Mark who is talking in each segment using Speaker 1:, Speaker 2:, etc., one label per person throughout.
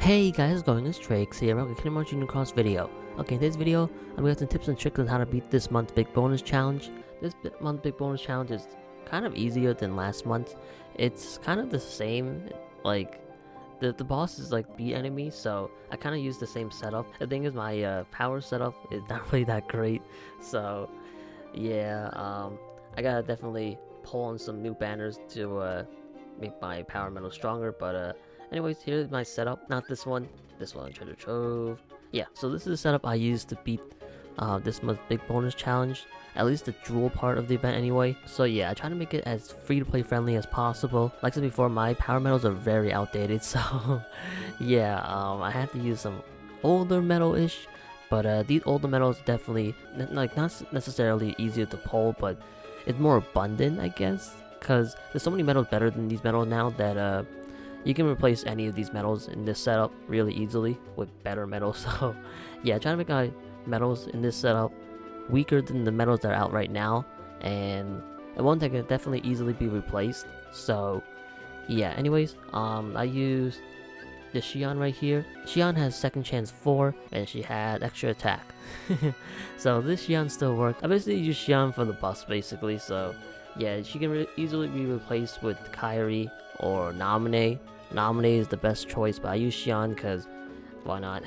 Speaker 1: Hey guys, how's it going? It's Trieyx here. Welcome to Clément Junior Cross video. Okay, in this video, I'm gonna have some tips and tricks on how to beat this month's big bonus challenge. This month's big bonus challenge is kind of easier than last month. It's kind of the same, like the boss is like beat enemies, so I kind of use the same setup. The thing is, my power setup is not really that great, so yeah, I gotta definitely pull on some new banners to make my power metal stronger, but anyways, here's my setup. Not this one. This one, Treasure Trove. Yeah, so this is the setup I used to beat this month's big bonus challenge. At least the jewel part of the event anyway. So yeah, I try to make it as free-to-play friendly as possible. Like I said before, my power metals are very outdated, so yeah, I had to use some older metal-ish. But these older metals definitely, like, not necessarily easier to pull, but it's more abundant, I guess. Because there's so many metals better than these metals now that you can replace any of these metals in this setup really easily with better metals. So yeah, trying to make my metals in this setup weaker than the metals that are out right now, and one that can definitely easily be replaced. So yeah, anyways, I use the Xian right here. Xian has second chance 4 and she had extra attack. So this Xian still works. I basically use Xian for the bus basically, so yeah, she can easily be replaced with Kairi or Naminé. Naminé is the best choice, but I use Xian because why not?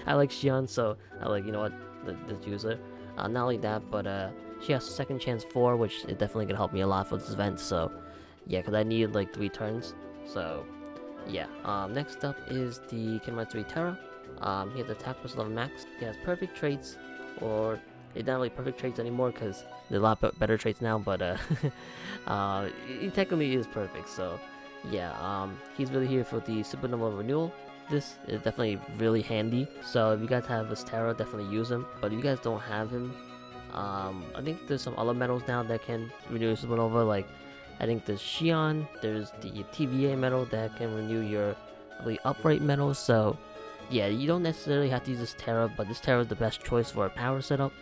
Speaker 1: I like Xian, so I like, you know what, let's use her. Not only that, but she has second chance 4, which is definitely gonna help me a lot for this event. So yeah, because I needed like 3 turns. So yeah, next up is the Kinmai 3 Terra. He has attack plus level max. He has perfect traits, or it's not really perfect traits anymore because there's a lot better traits now, but he technically is perfect. So yeah, he's really here for the supernova renewal. This is definitely really handy, so if you guys have this Terra, definitely use him. But if you guys don't have him, I think there's some other metals now that can renew your supernova, like I think there's Xian, there's the TVA metal that can renew your really upright metals. So yeah, you don't necessarily have to use this Terra, but this Terra is the best choice for a power setup.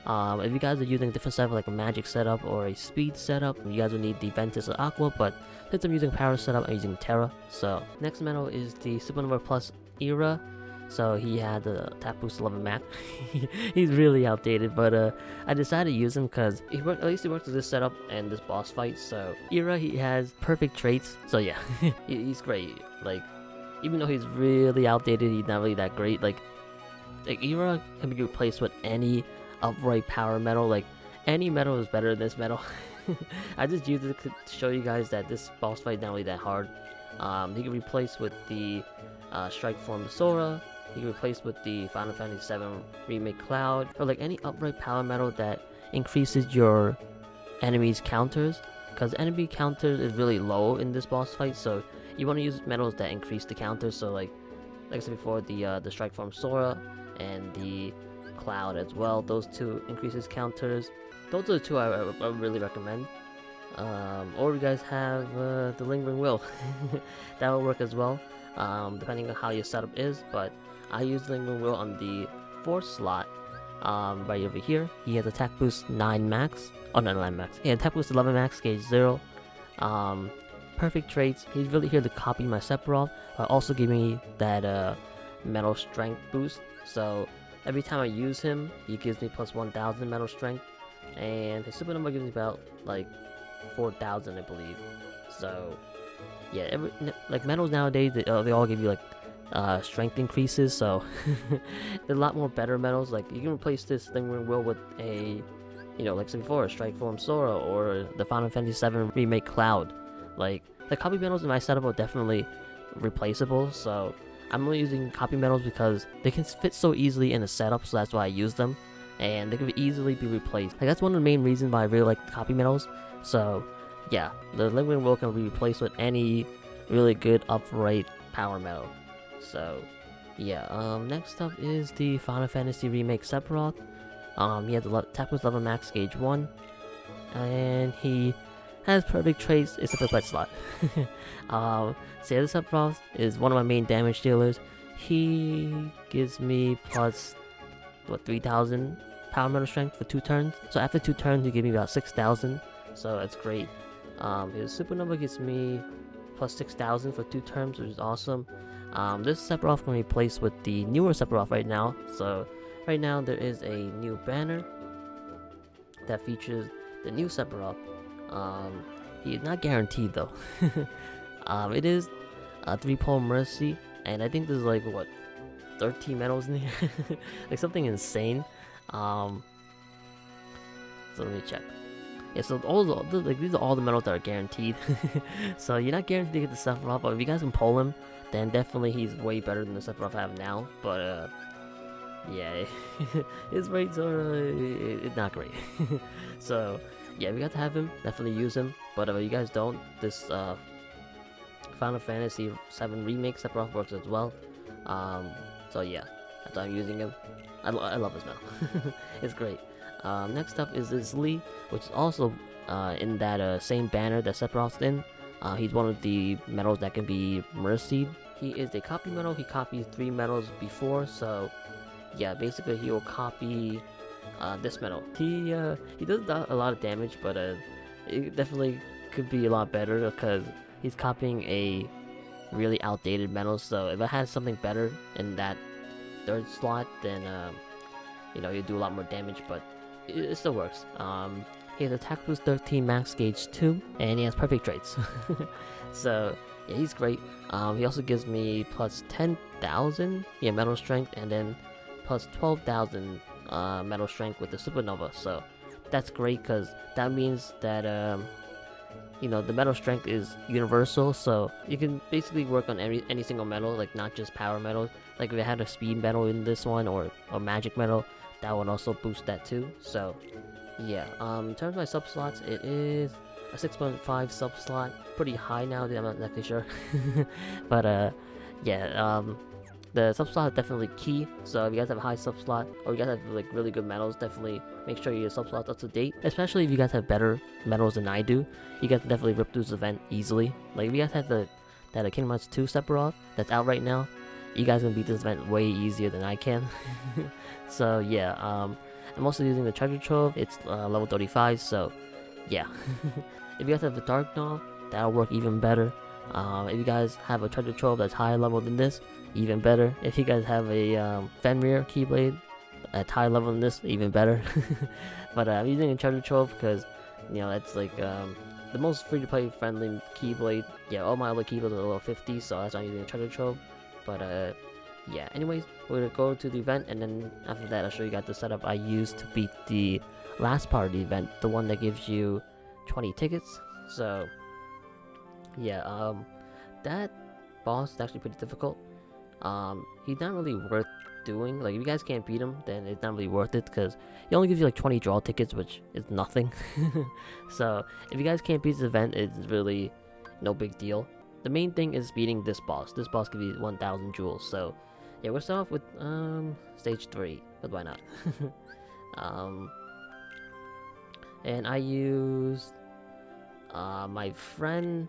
Speaker 1: If you guys are using a different setup like a magic setup or a speed setup, you guys will need the Ventus or Aqua, but since I'm using power setup, I'm using Terra. So next metal is the Supernova Plus Era. So he had the attack boost 11 max. He's really outdated, but I decided to use him because at least he works with this setup and this boss fight. So Era, he has perfect traits. So yeah, he's great. Like, even though he's really outdated, he's not really that great. Like Era can be replaced with any upright power metal. Like, any metal is better than this metal. I just used it to show you guys that this boss fight is not really that hard. He can replace with the Strike Form Sora. He can replace with the Final Fantasy VII Remake Cloud, or like any upright power metal that increases your enemy's counters, because enemy counter is really low in this boss fight. So you want to use metals that increase the counters. So like I said before, the Strike Form Sora and the Cloud as well. Those two increases counters. Those are the two I really recommend. Or you guys have the Lingering Will. That will work as well, depending on how your setup is. But I use Lingering Will on the 4th slot, right over here. He has attack boost 9 max. Oh, not 9 max. Yeah, attack boost 11 max, gauge 0. Perfect traits. He's really here to copy my Sephiroth, but also give me that metal strength boost. So every time I use him, he gives me plus 1000 metal strength, and his supernova gives me about like 4000, I believe. So yeah, like metals nowadays, they all give you like strength increases. So they're a lot more better metals. Like, you can replace this Lingering Will with a, you know, like I said before, a Strike Form Sora or the Final Fantasy VII Remake Cloud. Like, the copy metals in my setup are definitely replaceable. So I'm only using copy metals because they can fit so easily in the setup, so that's why I use them. And they can easily be replaced. Like, that's one of the main reasons why I really like the copy metals. So yeah, the Lingering Will can be replaced with any really good upright power metal. So yeah, next up is the Final Fantasy Remake Sephiroth. He has the attack boost level max, gauge 1, and he has perfect traits except for Wet Slot. So yeah, this Sephiroth is one of my main damage dealers. He gives me plus 3000 power metal strength for 2 turns. So after 2 turns, he gives me about 6000. So that's great. His supernova gives me plus 6,000 for 2 turns, which is awesome. This Sephiroth can be replaced with the newer Sephiroth right now. So right now there is a new banner that features the new Sephiroth. He is not guaranteed though. It is 3-pole Mercy, and I think there's like what 13 medals in here, like something insane. So let me check. Yeah, so like these are all the medals that are guaranteed. So you're not guaranteed to get the Sephiroth, but if you guys can pull him, then definitely he's way better than the Sephiroth I have now. But yeah, his rates are it's not great. So yeah, we got to have him. Definitely use him. But if you guys don't, this Final Fantasy VII Remake Sephiroth works as well. So yeah, that's why I'm using him. I love this medal. It's great. Next up is this Lee, which is also in that same banner that Sephiroth's in. He's one of the medals that can be mercied. He is a copy medal. He copied 3 medals before, so yeah, basically he will copy this medal. He does a lot of damage, but it definitely could be a lot better because he's copying a really outdated medal. So if I had something better in that 3rd slot, then you know, you do a lot more damage, but it still works. He has attack boost 13, max gauge 2, and he has perfect traits. So yeah, he's great. He also gives me plus 10,000 metal strength, and then plus 12,000 metal strength with the supernova. So that's great because that means that you know, the metal strength is universal, so you can basically work on any single metal, like not just power metals. Like if it had a speed metal in this one or magic metal, that would also boost that too. So yeah, in terms of my sub slots, it is a 6.5 sub slot, pretty high now. I'm not exactly sure. But yeah, the sub slot is definitely key. So if you guys have a high sub slot, or you guys have like really good medals, definitely make sure your sub slot's up to date. Especially if you guys have better medals than I do, you guys can definitely rip through this event easily. Like if you guys have that Kingdom Hearts 2 Sephiroth that's out right now, you guys can beat this event way easier than I can. So yeah, I'm also using the treasure trove. It's level 35, so yeah. If you guys have a dark gnaw, that'll work even better. If you guys have a treasure trove that's higher level than this, even better. If you guys have a Fenrir Keyblade at higher level than this, even better. But I'm using a treasure trove because, you know, that's like the most free-to-play friendly Keyblade. Yeah, all my other Keyblades are level 50, so that's why I'm using a treasure trove. But yeah, anyways, we're gonna go to the event, and then after that I'll show you guys the setup I used to beat the last part of the event, the one that gives you 20 tickets. So yeah, that boss is actually pretty difficult. He's not really worth doing. Like if you guys can't beat him, then it's not really worth it because he only gives you like 20 draw tickets, which is nothing. So if you guys can't beat this event, it's really no big deal. The main thing is beating this boss. This boss gives you 1,000 jewels. So yeah, we'll start off with stage 3, but why not? And I used my friend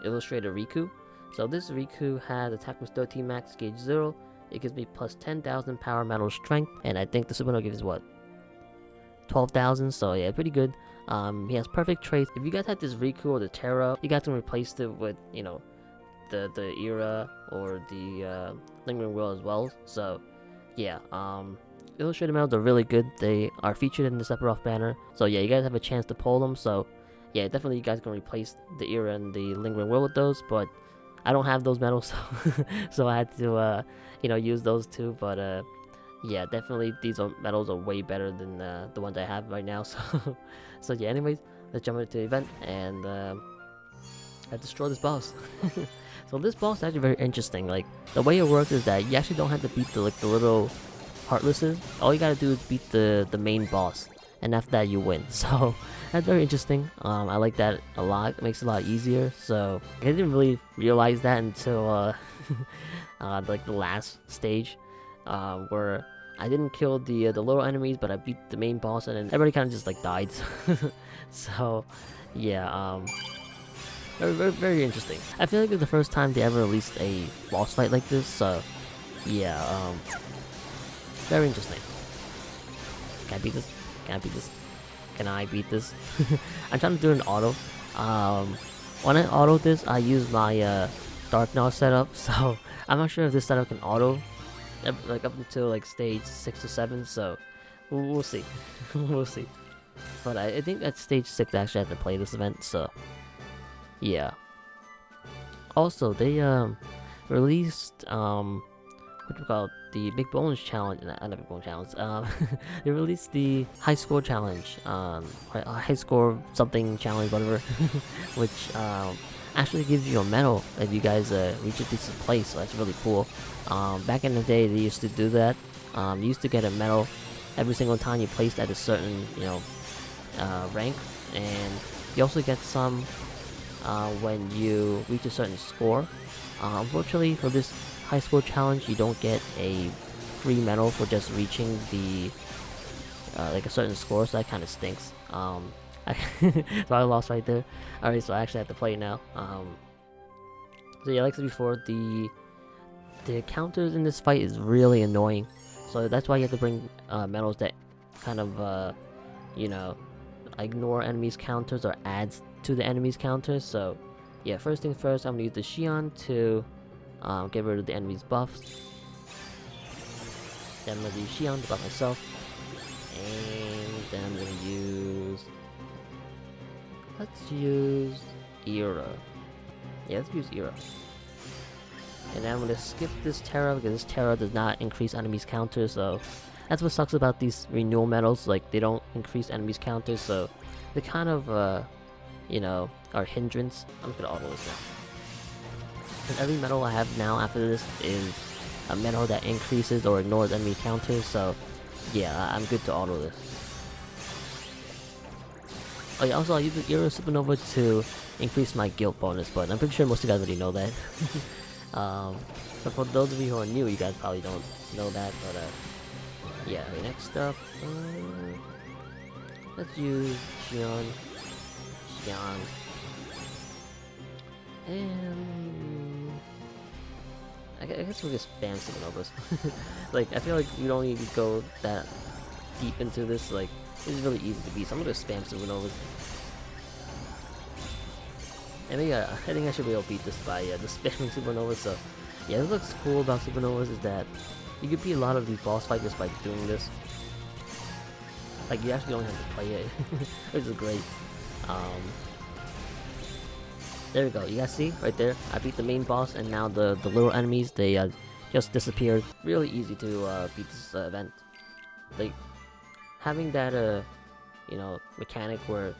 Speaker 1: Illustrator Riku. So this Riku has attack with 13, max gauge 0. It gives me plus 10,000 power metal strength, and I think the supernova gives what, 12,000. So yeah, pretty good. He has perfect traits. If you guys had this Riku or the Terra, you guys can replace it with, you know, the Era or the Lingering Will as well. So yeah, Illustrated medals are really good. They are featured in the Sephiroth banner. So yeah, you guys have a chance to pull them. So yeah, definitely you guys can replace the Era and the Lingering Will with those. But I don't have those medals, so, so I had to you know, use those two. But yeah, definitely these medals are way better than the ones I have right now. So so yeah, anyways, let's jump into the event and I destroy this boss. So this boss is actually very interesting. Like the way it works is that you actually don't have to beat the little heartlesses. All you gotta do is beat the main boss, and after that you win. So that's very interesting. I like that a lot. It makes it a lot easier. So I didn't really realize that until like the last stage, where I didn't kill the little enemies, but I beat the main boss, and then everybody kind of just like died. So yeah, very interesting. I feel like it's the first time they ever released a boss fight like this. So yeah, very interesting. Can I beat this? Can I beat this? Can I beat this? I'm trying to do an auto. when I auto this, I use my Dark Gnaw setup, so I'm not sure if this setup can auto like up until like stage 6 or 7. So we'll see, we'll see. But I think at stage 6 I actually have to play this event. So yeah. Also, they released what do you call it? The Big Bonus Challenge, not the Big Bonus Challenge. They released the High Score Challenge, High Score something challenge, whatever, which actually gives you a medal if you guys reach a decent place. So that's really cool. Back in the day, they used to do that. You used to get a medal every single time you placed at a certain, rank, and you also get some when you reach a certain score. Unfortunately, for this high score challenge, you don't get a free medal for just reaching the like a certain score, so that kind of stinks. So I lost right there. Alright, so I actually have to play now. So yeah, like I said before, the counters in this fight is really annoying. So that's why you have to bring medals that kind of ignore enemies' counters or adds to the enemies' counters. So yeah, first thing first, I'm gonna use the Xion to get rid of the enemy's buffs. Then I'm gonna use Xion to buff myself. And then I'm gonna use... let's use Era. Yeah, let's use Era. And then I'm gonna skip this Terra because this Terra does not increase enemies' counters, so that's what sucks about these renewal medals. Like, they don't increase enemies' counters, so they kind of, are hindrance. I'm just gonna auto this now. And every medal I have now after this is a medal that increases or ignores enemy counters, so yeah, I'm good to auto this. Oh yeah, also I use the Euro Supernova to increase my guild bonus, but I'm pretty sure most of you guys already know that. But for those of you who are new, you guys probably don't know that, but yeah, next up, let's use Xion, and I guess we'll just spam Supernovas. Like, I feel like you don't need to go that deep into this. Like, it's really easy to beat, so I'm gonna spam Supernovas. And I think I should be able to beat this by just spamming Supernovas. So yeah, what looks cool about Supernovas is that you can beat a lot of these boss fights just by doing this. Like, you actually don't have to play it, which is great. There we go. You guys see right there? I beat the main boss, and now the little enemies, they just disappeared. Really easy to beat this event. Like, having that mechanic where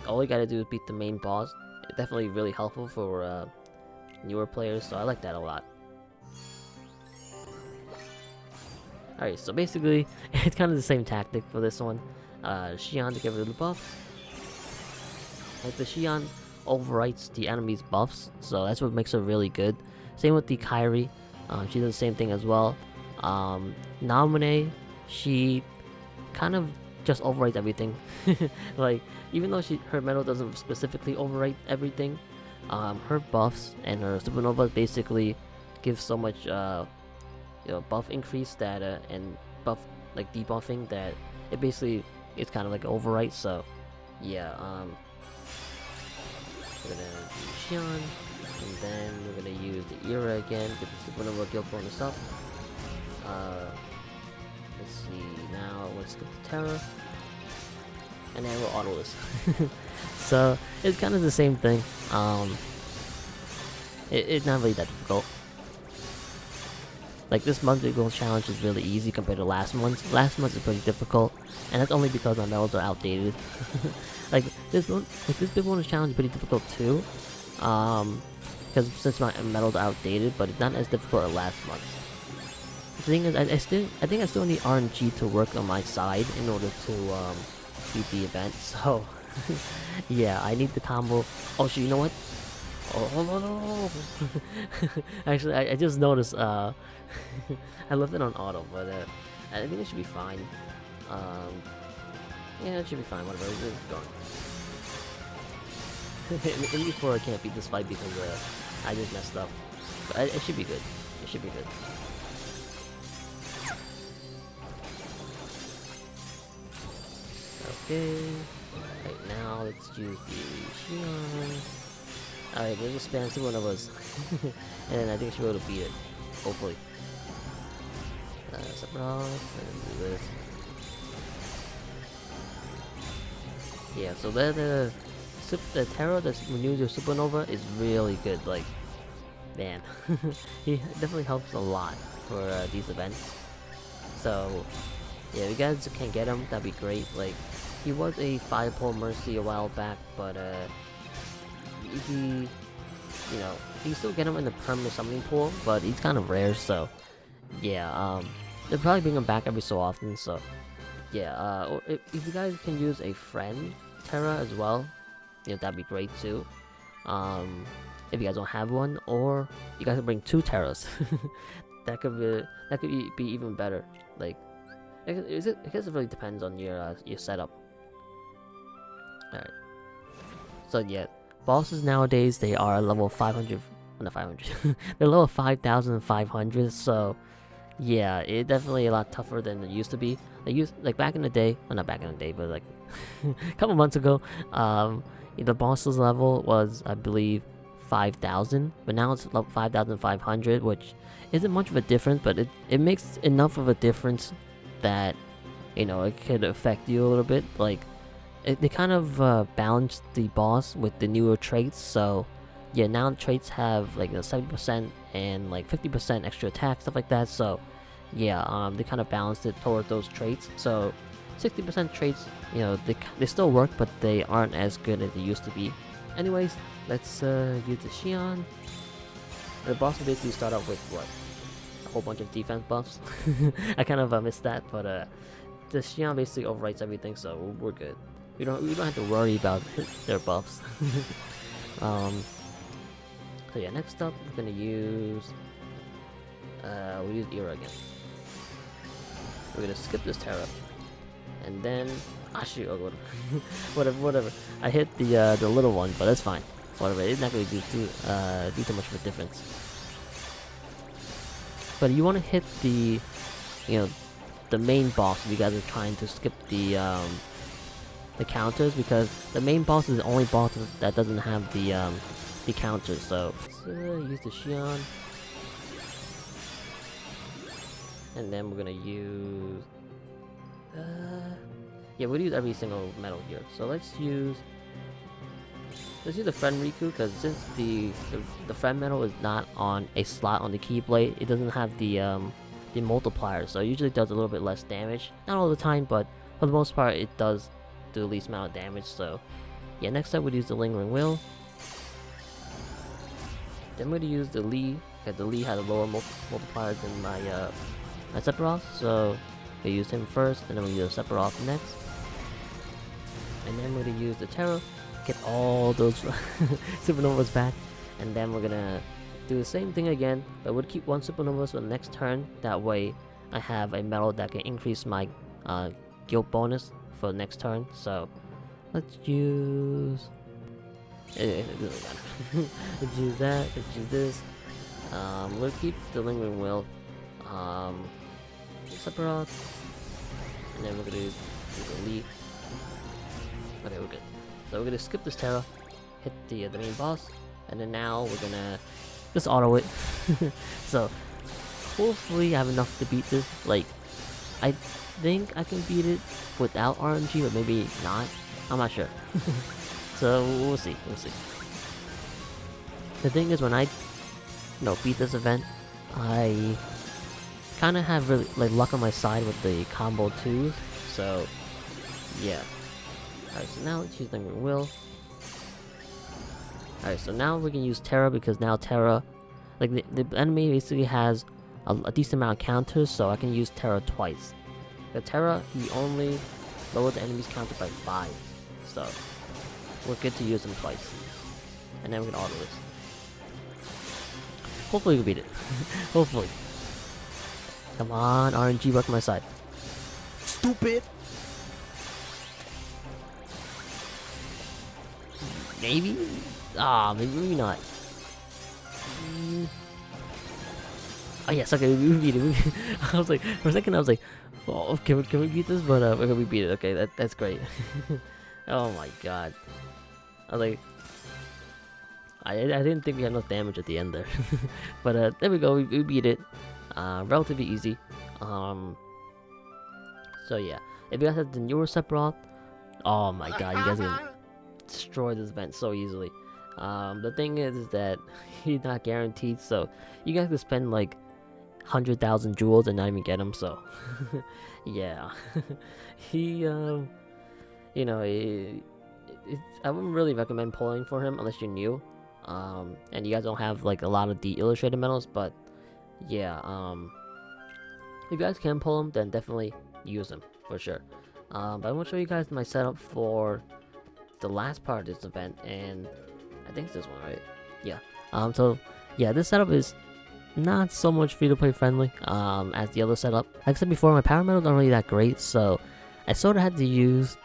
Speaker 1: all you gotta do is beat the main boss, it's definitely really helpful for newer players. So I like that a lot. Alright, so basically it's kind of the same tactic for this one. Xion to get rid of the buffs. Like, the Xion overwrites the enemy's buffs, so that's what makes her really good. Same with the Kairi, she does the same thing as well. Namune, she kind of just overwrites everything. Like, even though her medal doesn't specifically overwrite everything, her buffs and her Supernova basically give so much buff increase that and buff like debuffing that it basically is kind of like overwrite. So yeah, we're gonna use Xion, and then we're gonna use the Era again, get the Supernova guild bonus up. Let's see, now we'll skip the Terra, and then we'll auto this. So it's kind of the same thing. It's not really that difficult. Like, this month's Big Goal Challenge is really easy compared to last month's. Last month's is pretty difficult, and that's only because my medals are outdated. Like, this Big Bonus Challenge is pretty difficult too, because since my medals are outdated, but it's not as difficult as last month. The thing is, I think I still need RNG to work on my side in order to beat the event. So yeah, I need the combo. Oh shit, you know what? Oh no! Actually, I just noticed. I left it on auto, but I think it should be fine. Yeah, it should be fine. Whatever, it's going. In before I can't beat this fight because I just messed up. But it should be good. It should be good. Okay. Right now, let's use the Xion. Alright, we'll just spam two one of us. And I think she'll be able to beat it. Hopefully. Sephiroth, and do this. Yeah, so the Terra that renews your supernova is really good. Like, man, he definitely helps a lot for these events. So, yeah, if you guys can get him, that'd be great. Like, he was a 5-pull Mercy a while back, but he, you know, you still get him in the permanent summoning pool, but he's kind of rare. So, yeah, they'll probably bring him back every so often. So, yeah, or if you guys can use a friend Terra as well, you know, that'd be great too. If you guys don't have one, or you guys can bring 2 Terras. that could be even better. Like, I guess it really depends on your setup. Alright. So yeah, bosses nowadays, they are level 500. Not 500. They're level 5,500. So yeah, it's definitely a lot tougher than it used to be. Like back in the day, well, not back in the day, but like a couple months ago, the boss's level was, I believe, 5,000, but now it's level 5,500, which isn't much of a difference, but it makes enough of a difference that, you know, it could affect you a little bit. Like, they kind of balanced the boss with the newer traits, so yeah, now the traits have like 70% and like 50% extra attack, stuff like that. So yeah, they kind of balanced it toward those traits. So 60% traits, you know, they still work, but they aren't as good as they used to be. Anyways, let's use the Xion. The boss will basically start out with what? A whole bunch of defense buffs. I kind of missed that, but the Xion basically overwrites everything, so we're good. We don't have to worry about their buffs. So yeah, next up we're gonna use we'll use Era again. We're gonna skip this Terra, and then shoot, oh, whatever. I hit the little one, but that's fine. Whatever, it's not gonna do too much of a difference. But you want to hit the, you know, the main boss if you guys are trying to skip the counters, because the main boss is the only boss that doesn't have the counters. So let's use the Xion, and then we're gonna use yeah, we'll use every single metal here. So let's use the friend Riku, because since the friend metal is not on a slot on the Keyblade, it doesn't have the multiplier, so it usually does a little bit less damage. Not all the time, but for the most part it does do the least amount of damage. So yeah, next up we'll use the Lingering Will. Then we're gonna use the Lee, because the Lee has a lower multiplier than my Sephiroth, so we use him first, and then we use Sephiroth next. And then we're gonna use the Terra, get all those supernovas back, and then we're gonna do the same thing again, but we'll keep 1 supernova for the next turn. That way I have a medal that can increase my guild bonus for the next turn. So let's use let's use that, let's use this. We'll keep the Lingering Will, Sephiroth, and then we're gonna use the Elite. Okay, we're good. So we're gonna skip this Terra, hit the main boss, and then now we're gonna just auto it. So hopefully I have enough to beat this. Like, I think I can beat it without RNG, but maybe not. I'm not sure. So we'll see. The thing is, when I beat this event, I kind of have really luck on my side with the combo 2. So yeah. Alright, so now let's use Lingering Will. Alright, so now we can use Terra, because now Terra, like, the enemy basically has a decent amount of counters, so I can use Terra twice. The Terra, he only lowered the enemy's counter by 5, so we're good to use him twice. And then we can auto this. Hopefully we can beat it. Hopefully. Come on, RNG, work on my side.
Speaker 2: Stupid!
Speaker 1: Maybe? Maybe not. Oh yes, okay, we beat it. I was like, for a second I was like, oh, can we beat this? But okay, we beat it. Okay, that's great. Oh my god. I was like, I didn't think we had enough damage at the end there. But there we go, we beat it. Relatively easy. So yeah, if you guys have the newer Sephiroth, oh my god, you guys can destroy this event so easily. The thing is that he's not guaranteed, so you guys could spend like 100,000 jewels and not even get him. So yeah, he you know, I wouldn't really recommend pulling for him unless you're new, and you guys don't have like a lot of the illustrated medals. But yeah, if you guys can pull him, then definitely use him for sure. But I'm gonna show you guys my setup for the last part of this event, and I think it's this one, right? Yeah. So yeah, this setup is not so much free-to-play friendly as the other setup. Like I said before, my power medals aren't really that great, so I sort of had to use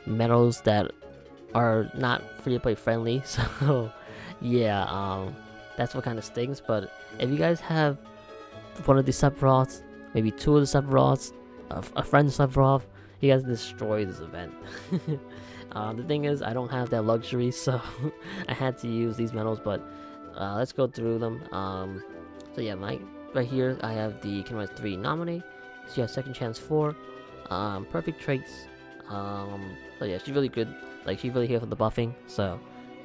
Speaker 1: medals that are not free-to-play friendly. So yeah, that's what kind of stings. But if you guys have one of the Sephiroths, maybe two of the Sephiroths, a friend Sephiroth, you guys destroy this event. The thing is, I don't have that luxury, so I had to use these medals. But let's go through them. So yeah, right here I have the Kingdom Hearts 3 Nominee. So you have Second Chance 4, perfect traits. So yeah, she's really good. Like, she's really here for the buffing. So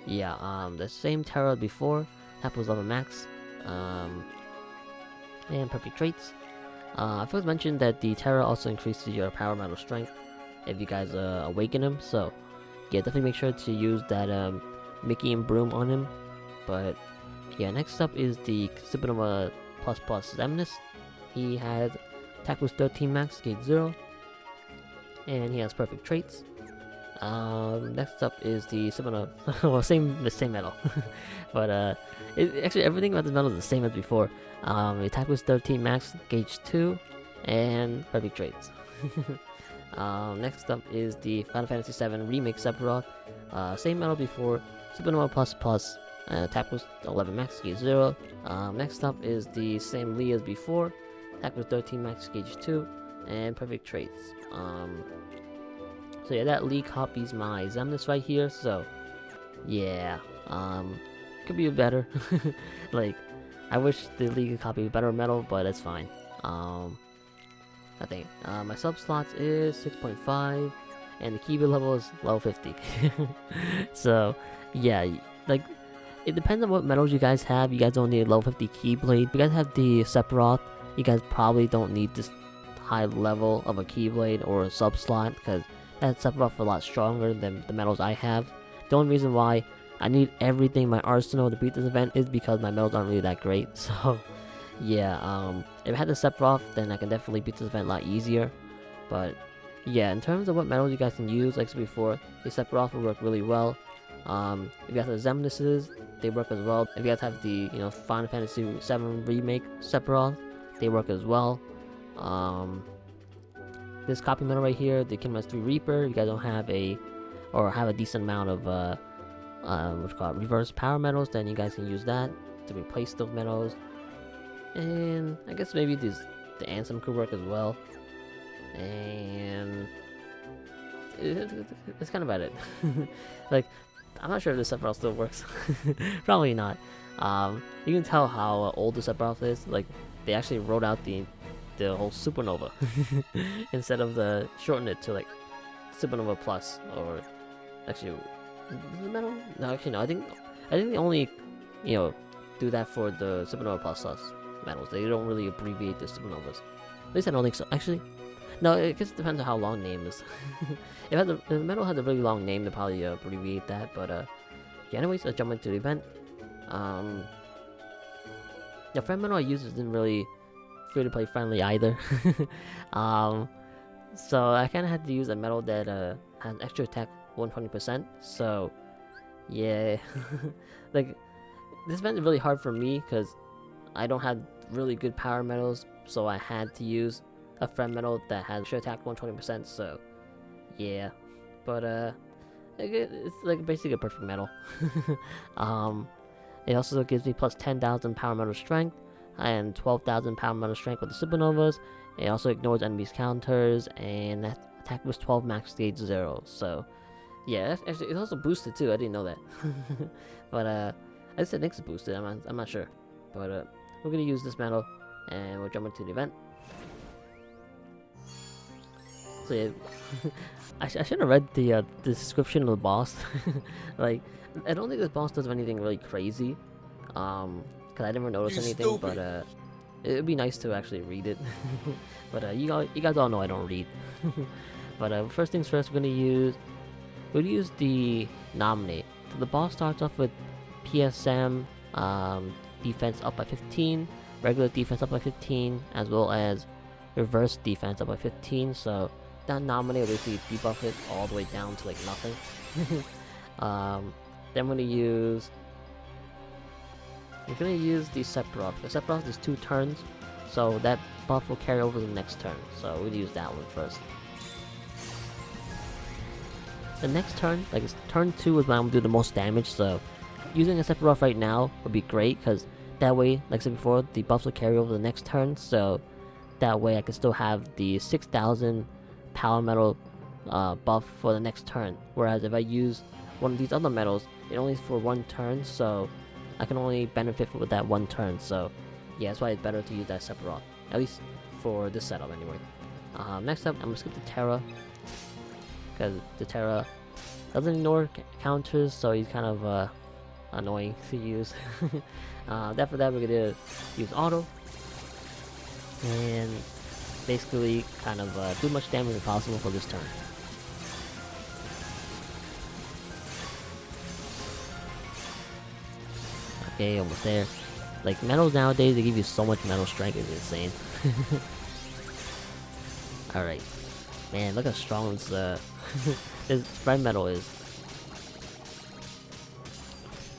Speaker 1: yeah, the same Terra before, that was level max. And perfect traits. I first mentioned that the Terra also increases your power medal strength if you guys awaken him. So yeah, definitely make sure to use that Mickey and Broom on him. But yeah, next up is the Supernova Plus Zemnis. He had attack boost 13 max, gauge 0, and he has perfect traits. Next up is the Supernova, well, the same medal, but actually everything about this medal is the same as before. Attack boost 13 max, gauge 2, and perfect traits. Next up is the Final Fantasy VII Remake Sephiroth. Same medal before, Supernova Plus, attack boost 11 max, gauge 0. Next up is the same Lee as before, attack boost 13 max, gauge 2, and perfect traits. So yeah, that Lee copies my Zemnis right here, so yeah, could be better. Like, I wish the Lee could copy a better medal, but it's fine. I think my sub slots is 6.5, and the Keyblade level is level 50. So yeah, like, it depends on what medals you guys have. You guys don't need a level 50 Keyblade. If you guys have the Sephiroth, you guys probably don't need this high level of a Keyblade or a sub slot, because that Sephiroth a lot stronger than the medals I have. The only reason why I need everything in my arsenal to beat this event is because my medals aren't really that great. So yeah, if I had the Sephiroth, then I can definitely beat this event a lot easier. But yeah, in terms of what medals you guys can use, like I said before, the Sephiroth will work really well. If you guys have the Zemnises, they work as well. If you guys have the Final Fantasy VII Remake Sephiroth, they work as well. This copy medal right here, the Kingdom Hearts 3 Reaper, you guys don't have have a decent amount of what's called reverse power medals, then you guys can use that to replace those medals. And I guess maybe the Ansem could work as well. And it's kind of about it. Like, I'm not sure if the Sephiroth still works. Probably not. You can tell how old the Sephiroth is. Like, they actually wrote out the whole Supernova instead of shorten it to like Supernova Plus, or actually, is it metal? No, actually no. I think they only do that for the Supernova Plus medals. They don't really abbreviate the Supernovas. At least I don't think so. Actually, no. It just depends on how long name is. If the medal has a really long name, they probably abbreviate that. But yeah. Anyways, let's jump into the event. The friend medal I used isn't really free-to-play friendly either. So I kind of had to use a medal that has extra attack 120%. So yeah, like, this event is really hard for me because I don't have really good power medals, so I had to use a friend medal that has extra attack 120%. So yeah, but it's like basically a perfect medal. It also gives me plus 10,000 power medal strength and 12,000 power medal strength with the Supernovas. It also ignores enemies' counters, and that attack was 12 max gauge 0. So yeah, actually it's also boosted too. I didn't know that. But I I think it's boosted. I'm not sure, but we're gonna use this medal, and we'll jump into the event. So yeah, I should have read the description of the boss. Like, I don't think this boss does anything really crazy, cause I never noticed anything. But it'd be nice to actually read it. But you guys all know I don't read. But first things first, we'll use the nominate. So the boss starts off with PSM, defense up by 15, regular defense up by 15, as well as reverse defense up by 15. So that nominate will basically debuff it all the way down to like nothing. Then we're gonna use the Sephiroth. The Sephiroth is 2 turns, so that buff will carry over to the next turn. So we'll use that one first. The next turn, like it's turn 2 is when I'm gonna do the most damage, so using a Sephiroth right now would be great, because that way, like I said before, the buffs will carry over the next turn, so that way I can still have the 6,000 power metal buff for the next turn. Whereas if I use one of these other medals, it only is for 1 turn, so I can only benefit with that 1 turn. So yeah, that's why it's better to use that Sephiroth, at least for this setup anyway. Next up, I'm gonna skip the Terra, because the Terra doesn't ignore counters, so he's kind of annoying to use. After that, we're gonna use auto and basically kind of do much damage as possible for this turn. Okay, almost there. Like, metals nowadays, they give you so much metal strength, it's insane. Alright. Man, look how strong this friend metal is.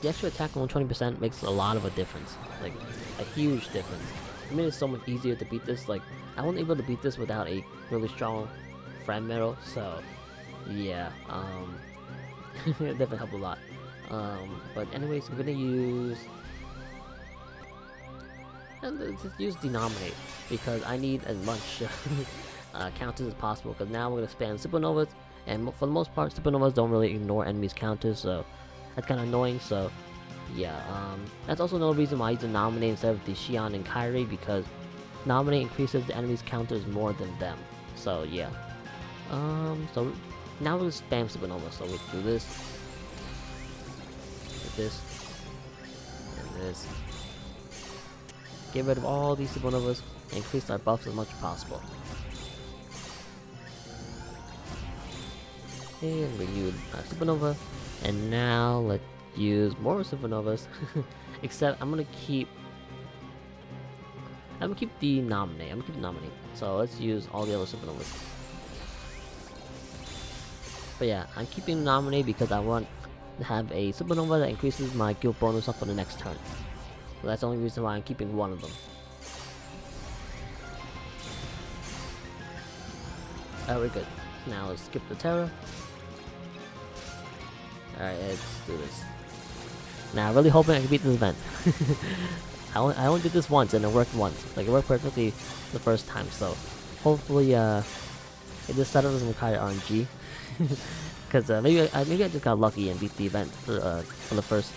Speaker 1: The extra attack on 20% makes a lot of a difference. Like, a huge difference. It made it so much easier to beat this. Like, I wasn't able to beat this without a really strong friend metal, so yeah, it definitely helped a lot. But anyways, we're gonna use just use Denominate, because I need as much counters as possible, because now we're gonna spam Supernovas, and for the most part, Supernovas don't really ignore enemies' counters, so that's kind of annoying. So yeah, that's also another reason why I use Denominate instead of the Xion and Kyrie, because Nominate increases the enemy's counters more than them. So yeah. So now we'll spam Supernova. So we'll do this, this, and this. Get rid of all these Supernovas and increase our buffs as much as possible. And we use our Supernova, and now let's use more Supernovas. Except I'm gonna keep the Nominate. So let's use all the other Supernovas. But yeah, I'm keeping the Nominate because I want to have a Supernova that increases my guild bonus up for the next turn. So that's the only reason why I'm keeping one of them. Alright, we're good. Now let's skip the Terra. Alright, let's do this. Now, I'm really hoping I can beat this event. I only did this once and it worked once. Like, it worked perfectly the first time, so hopefully, this setup doesn't require RNG. Because maybe I just got lucky and beat the event for the first,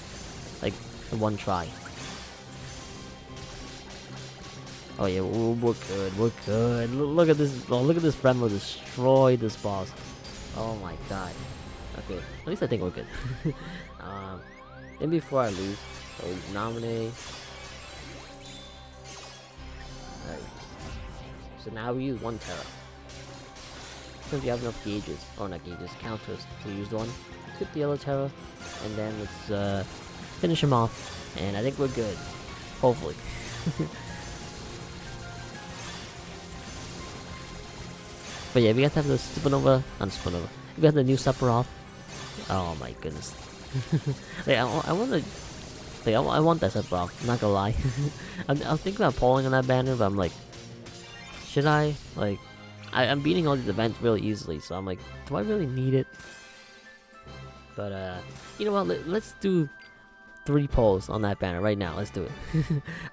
Speaker 1: like, one try. Oh yeah, we're good, we're good. Look at this, look at this friend will destroy this boss. Oh my god. Okay, at least I think we're good. And before I lose, so we nominate. Alright. So now we use 1 Terra. Since we have enough gauges, or not gauges, counters to use one. Skip the yellow Terra, and then let's finish him off. And I think we're good. Hopefully. But yeah, we got to have the Supernova, not Supernova. We got the new Sephiroth. Oh my goodness. Like, I want to, like, I want that Sephiroth. I'm not gonna lie. I was thinking about polling on that banner, but I'm like, should I? Like, I'm beating all these events really easily, so I'm like, do I really need it? But you know what? Let's do 3 polls on that banner right now. Let's do it.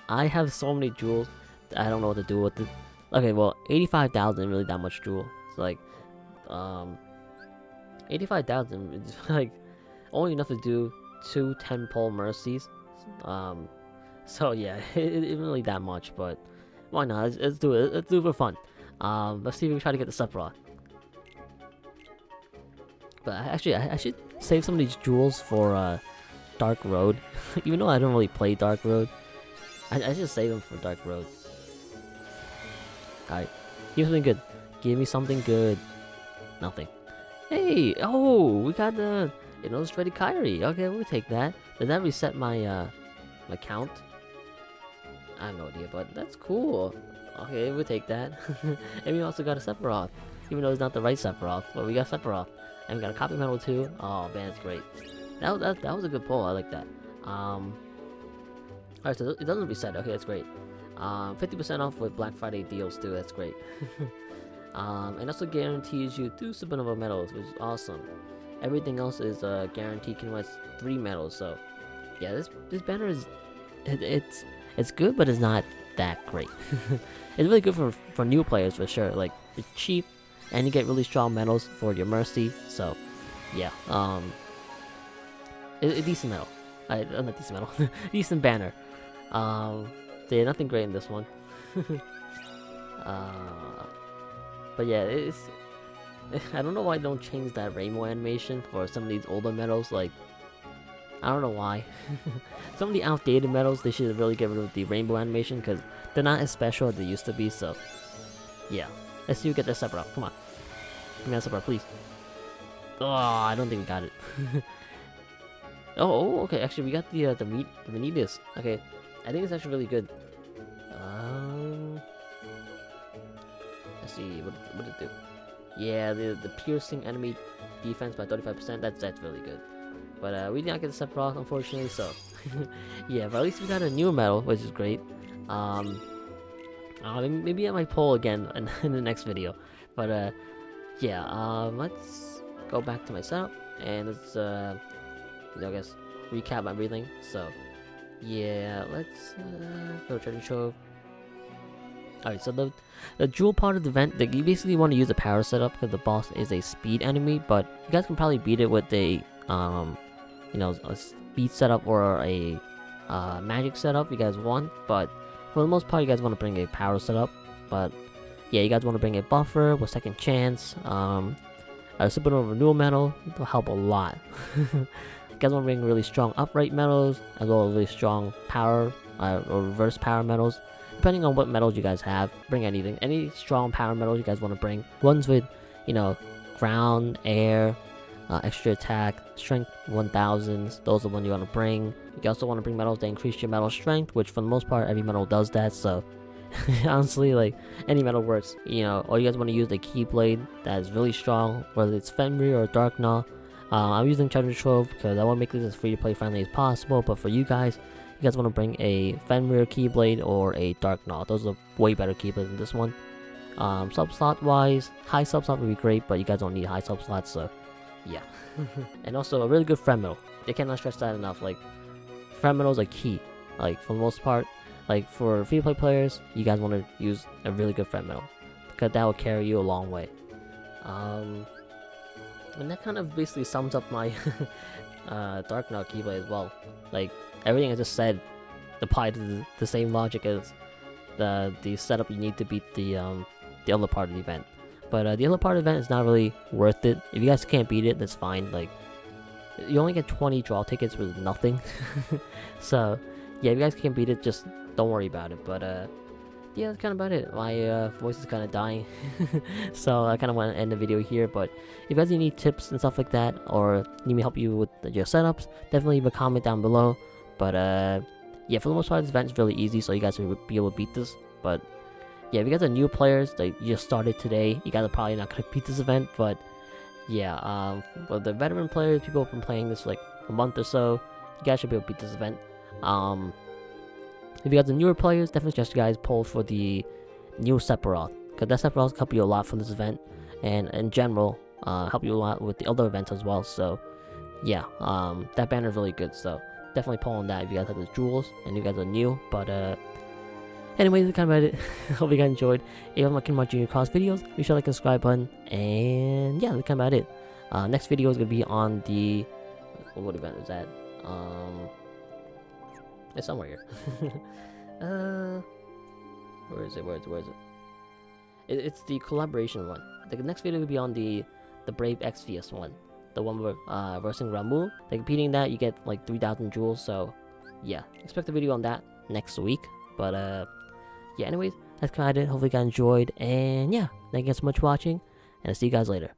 Speaker 1: I have so many jewels that I don't know what to do with it. Okay, well, 85,000 isn't really that much jewel. It's like, 85,000 is like only enough to do 2 10-pole mercies. So yeah, it isn't really that much, but why not? Let's do it. Let's do it for fun. Let's see if we try to get the Sephiroth. But actually, I should save some of these jewels for Dark Road. Even though I don't really play Dark Road, I should save them for Dark Road. Alright, give me something good. Give me something good. Nothing. Hey, oh, we got the illustrated Kyrie. Okay, we'll take that. Does that reset my my count? I have no idea, but that's cool. Okay, we'll take that. And we also got a Sephiroth, even though it's not the right Sephiroth, but we got Sephiroth. And we got a copy medal too. Oh man, it's great. That was a good pull. I like that. Alright, so it doesn't reset. Okay, that's great. 50% off with Black Friday deals too. That's great. And also guarantees you 2 supernova medals, which is awesome. Everything else is guaranteed can win 3 medals. So yeah, this banner is it's good, but it's not that great. It's really good for new players for sure. Like it's cheap, and you get really strong medals for your mercy. So yeah, a decent medal. Not decent medal. Decent banner. So yeah, nothing great in this one. But yeah, I don't know why they don't change that rainbow animation for some of these older medals. Like, I don't know why. Some of the outdated medals, they should really get rid of the rainbow animation because they're not as special as they used to be. So yeah, let's see who get that Sephiroth. Come on, give me that Sephiroth, please. Oh, I don't think we got it. Oh, okay. Actually, we got the Vanitas. Okay, I think it's actually really good. Let's see, what did it do? Yeah, the piercing enemy defense by 35%. That's really good. But we did not get the Sephiroth, unfortunately. So yeah, but at least we got a new medal, which is great. Maybe I might pull again in the next video. But yeah, let's go back to my setup and let's I guess recap everything. So yeah, let's go to treasure trove. Alright, so the jewel part of the event, you basically want to use a power setup because the boss is a speed enemy, but you guys can probably beat it with a a speed setup or a magic setup if you guys want. But for the most part, you guys want to bring a power setup. But yeah, you guys want to bring a buffer with second chance, a supernova renewal medal will help a lot. You guys want to bring really strong upright medals as well as really strong power or reverse power medals. Depending on what medals you guys have, bring anything. Any strong power medals you guys want to bring. Ones with, ground, air, extra attack, strength 1000s. Those are the ones you want to bring. You also want to bring medals that increase your medal strength, which for the most part, every medal does that. So, honestly, like, any medal works. Or you guys want to use the Keyblade that is really strong, whether it's Fenrir or Dark Gnaw. I'm using Treasure Trove because I want to make this as free-to-play friendly as possible. But for you guys want to bring a Fenrir Keyblade or a Dark Gnaw. Those are way better Keyblades than this one. Sub-slot wise, high sub-slot would be great, but you guys don't need high sub-slots, so yeah. And also a really good friend medal. They cannot stress that enough. Like, friend medals are key. Like, for the most part, like for free-to-play players, you guys want to use a really good friend medal because that will carry you a long way. And that kind of basically sums up my Dark Gnaw Keyblade as well. Like, everything I just said applied to the same logic as the setup you need to beat the other part of the event. But the other part of the event is not really worth it. If you guys can't beat it, that's fine. Like, you only get 20 draw tickets with nothing. So yeah, if you guys can't beat it, just don't worry about it. But yeah, that's kind of about it. My voice is kind of dying. So I kind of want to end the video here. But if you guys need any tips and stuff like that, or need me help you with your setups, definitely leave a comment down below. But yeah, for the most part, this event is really easy, so you guys will be able to beat this. But yeah, if you guys are new players, like you just started today, you guys are probably not gonna beat this event. But yeah, but the veteran players, people have been playing this for like a month or so, you guys should be able to beat this event. If you guys are newer players, definitely suggest you guys pull for the new Sephiroth, because that Sephiroth will help you a lot for this event, and in general, help you a lot with the other events as well. So yeah, that banner is really good. So definitely pull on that if you guys have the jewels and you guys are new. But anyways, that's kind of about it. Hope you guys enjoyed. If you want to my Junior Cross videos, be sure to like the subscribe button. And yeah, that's kind of about it. Next video is gonna be on the what event is that? It's somewhere here. Where is it? It's the collaboration one. The next video will be on the Brave Exvius one. The one where versing Ramu. They're competing that, you get like 3,000 jewels, so yeah. Expect a video on that next week. But yeah, anyways, that's kinda it. Hopefully you guys enjoyed, and yeah, thank you guys so much for watching, and I'll see you guys later.